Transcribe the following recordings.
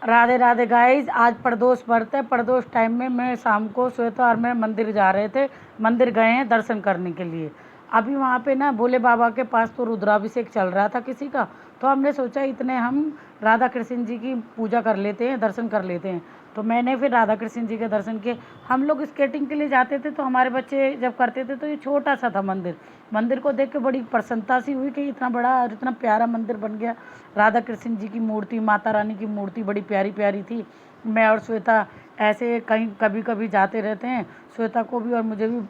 Radhe Radhe guys, आज प्रदोष व्रत है। प्रदोष टाइम में मैं शाम को श्वेता और मैं मंदिर जा रहे थे। मंदिर गए हैं दर्शन करने के लिए। अभी वहाँ पे ना भोले बाबा के पास तो रुद्राभिषेक चल रहा था किसी का, तो हमने सोचा इतने हम राधा कृष्ण जी की पूजा कर लेते हैं, दर्शन कर लेते हैं। तो मैंने फिर राधा कृष्ण जी के दर्शन किए। हम लोग स्केटिंग के लिए जाते थे तो हमारे बच्चे जब करते थे तो ये छोटा सा था मंदिर। मंदिर को देख के बड़ी प्रसन्नता सी हुई कि इतना बड़ा और इतना प्यारा मंदिर बन गया। राधा कृष्ण जी की मूर्ति, माता रानी की मूर्ति बड़ी प्यारी प्यारी थी। मैं और श्वेता ऐसे कहीं कभी कभी जाते रहते हैं। श्वेता को भी और मुझे भी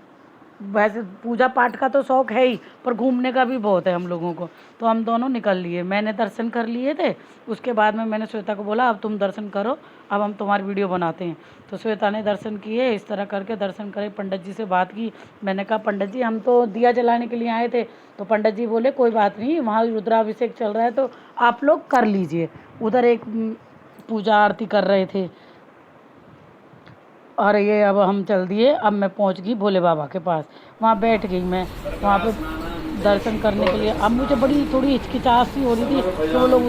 वैसे पूजा पाठ का तो शौक़ है ही, पर घूमने का भी बहुत है हम लोगों को। तो हम दोनों निकल लिए, मैंने दर्शन कर लिए थे। उसके बाद में मैंने श्वेता को बोला अब तुम दर्शन करो, अब हम तुम्हारी वीडियो बनाते हैं। तो श्वेता ने दर्शन किए, इस तरह करके दर्शन करे। पंडित जी से बात की। मैंने कहा पंडित जी हम तो दिया जलाने के लिए आए थे। तो पंडित जी बोले कोई बात नहीं, वहाँ रुद्राभिषेक चल रहा है तो आप लोग कर लीजिए। उधर एक पूजा आरती कर रहे थे। और ये अब हम चल दिए। अब मैं पहुंच गई भोले बाबा के पास, वहाँ बैठ गई मैं वहाँ पे दर्शन करने के लिए। अब मुझे बड़ी थोड़ी हिचकिचाहट सी हो रही थी तो वो लोग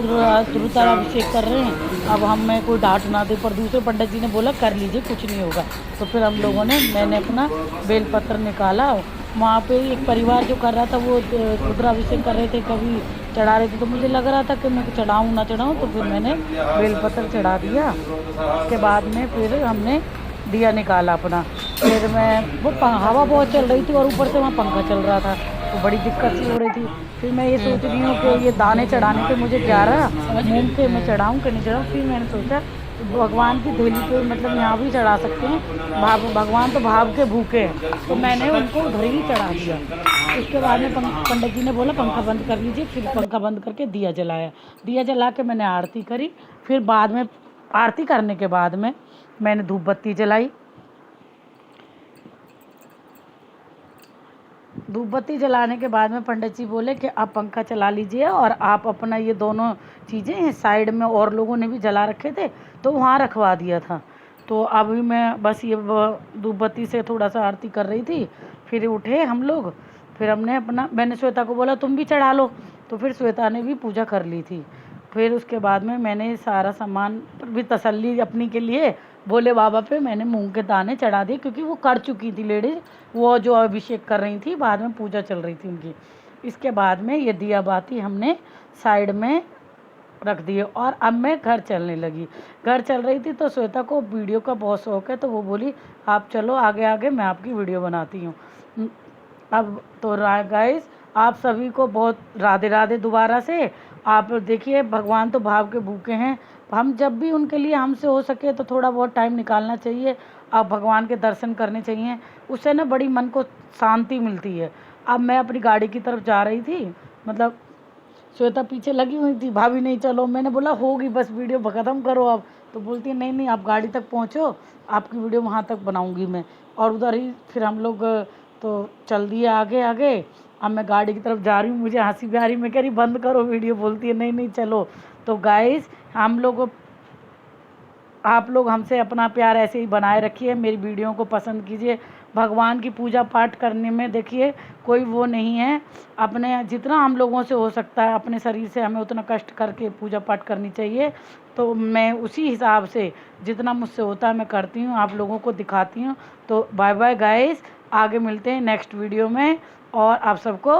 रुद्राभिषेक कर रहे हैं। अब हमें कोई डांट ना दे, पर दूसरे पंडित जी ने बोला कर लीजिए कुछ नहीं होगा। तो फिर हम लोगों ने मैंने अपना बेलपत्र निकाला। वहाँ पे एक परिवार जो कर रहा था वो रुद्राभिषेक कर रहे थे, कभी चढ़ा रहे थे। तो मुझे लग रहा था कि मैं चढ़ाऊँ ना चढ़ाऊँ, तो फिर मैंने बेलपत्र चढ़ा दिया। उसके बाद में फिर हमने दिया निकाला अपना। फिर मैं वो हवा बहुत चल रही थी और ऊपर से वहाँ पंखा चल रहा था, तो बड़ी दिक्कत सी हो रही थी। फिर मैं ये सोच रही हूँ कि ये दाने चढ़ाने पे मुझे क्या रहा, मूंग के मैं चढ़ाऊँ कि नहीं चढ़ाऊँ। फिर मैंने सोचा भगवान की धेली पे मतलब यहाँ भी चढ़ा सकते हैं, भगवान तो भाव के भूखे हैं, तो मैंने उनको उधर ही चढ़ा दिया। उसके बाद में पंडित जी ने बोला पंखा बंद कर लीजिए। फिर पंखा बंद करके दिया जलाया। दिया जला के मैंने आरती करी। फिर बाद में आरती करने के बाद में मैंने धूप बत्ती जलाई। धूप बत्ती जलाने के बाद में पंडित जी बोले कि आप पंखा चला लीजिए और आप अपना ये दोनों चीज़ें साइड में और लोगों ने भी जला रखे थे तो वहाँ रखवा दिया था। तो अभी मैं बस ये धूप बत्ती से थोड़ा सा आरती कर रही थी। फिर उठे हम लोग। फिर हमने अपना मैंने श्वेता को बोला तुम भी चढ़ा लो, तो फिर श्वेता ने भी पूजा कर ली थी। फिर उसके बाद में मैंने सारा सामान पर भी तसल्ली अपनी के लिए भोले बाबा पे मैंने मूंग के दाने चढ़ा दिए, क्योंकि वो कर चुकी थी लेडीज़, वो जो अभिषेक कर रही थी, बाद में पूजा चल रही थी उनकी। इसके बाद में ये दिया बाती हमने साइड में रख दिए और अब मैं घर चलने लगी। घर चल रही थी तो श्वेता को वीडियो का बहुत शौक़ है, तो वो बोली आप चलो आगे आगे, मैं आपकी वीडियो बनाती हूँ। अब तो गाइस आप सभी को बहुत राधे राधे दोबारा से। आप देखिए भगवान तो भाव के भूखे हैं। हम जब भी उनके लिए हमसे हो सके तो थोड़ा बहुत टाइम निकालना चाहिए। अब भगवान के दर्शन करने चाहिए, उससे ना बड़ी मन को शांति मिलती है। अब मैं अपनी गाड़ी की तरफ जा रही थी, मतलब श्वेता पीछे लगी हुई थी, भाभी नहीं चलो। मैंने बोला होगी बस वीडियो ख़त्म करो अब। तो बोलती है नहीं नहीं आप गाड़ी तक पहुँचो, आपकी वीडियो वहाँ तक बनाऊँगी मैं। और उधर ही फिर हम लोग तो चल दिए आगे आगे। अब मैं गाड़ी की तरफ जा रही हूँ, मुझे हंसी भी आ रही। मैं कह रही बंद करो वीडियो, बोलती है नहीं नहीं चलो। तो गाइस आप लोग हमसे अपना प्यार ऐसे ही बनाए रखिए, मेरी वीडियो को पसंद कीजिए। भगवान की पूजा पाठ करने में देखिए कोई वो नहीं है। अपने जितना हम लोगों से हो सकता है अपने शरीर से हमें उतना कष्ट करके पूजा पाठ करनी चाहिए। तो मैं उसी हिसाब से जितना मुझसे होता है मैं करती हूँ, आप लोगों को दिखाती हूँ। तो बाय बाय गाइस, आगे मिलते हैं नेक्स्ट वीडियो में। और आप सबको